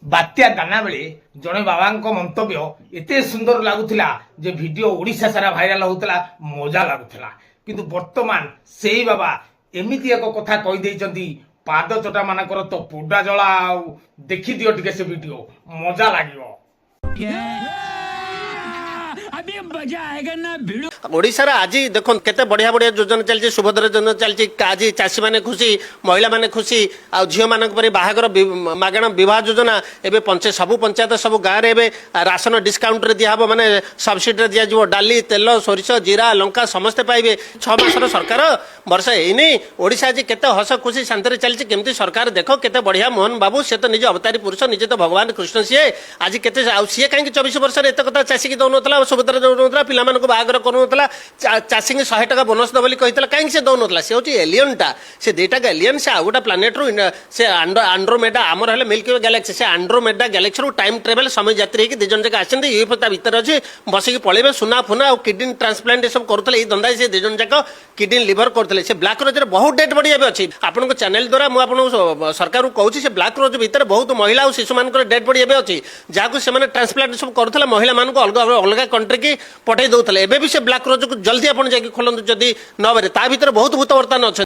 बात्या दाना बेले जड़े बाबा मंतव्य एत सुंदर लगुला जे वीडियो ओडिशा सारा भाइराल होता मजा लगुला किंतु वर्तमान से बाबा एमती एक कथा कहीदे पाद चटा मानकर तो पोडा जला देखी दियो टिके से वीडियो मजा लगे ओडिशार आज देख केते बढ़िया बढ़िया योजना चलती सुभद्रा योजना चलती आज चाषी मैंने खुशी महिला मैंने खुशी आ झील मान बाहागर मागणा विवाह योजना एवं सबू पंचायत सब गाँव में राशन डिस्काउंट रे दिहब माने सब्सिडी दिज्व डाली तेल सोरिष जीरा लंका समस्ते पाइबे 6 मासर सरकार वर्ष ହେଇନି ओडिशा आज केते हस खुशी शांति चलती केमती सरकार देख केते बढ़िया मोहन बाबू से तो निज अवतारी पुरुष निजे तो भगवान कृष्ण सी आज केते सी कहीं 24 वर्ष एत कथा चाषी की दौन सुभद्रा दौन पिला बाहागर करूला चाषी की 100 टका बोनस दो कहीं से दौन से हूँ एलियनटा से दुईटा एलियन से आउटा प्लानेट रु से आंड्रोमेडा आमर है मिल्की वे गैलेक्सी से आंड्रोमेडा गैलेक्सी रु टाइम ट्रेवल समय यात्री होगी 2 जन जाक आसते यूएफओ भितर अच्छे बसिक पलैबे सुना फुना और किडनी ट्रांसप्लांट ये सब करुले धंदा से 2 जन जाक किडनी लिवर करते से ब्लाक रोज बहुत डेड बड़ी अच्छी आपन चैनल द्वारा मुझे सरकार को कहूँ से ब्लाक रोज भितर बहुत महिला और शिशु मान डेड बड़ी अच्छी जहाँ से ट्रांसप्लांट सब करुले महिला मान अलग अलग कंट्री की पठे दौले एवं भी से ब्लाक रोज को जल्दी आप खोलते जदि न बेरे ता भर बहुत भूत बर्तमान अच्छा।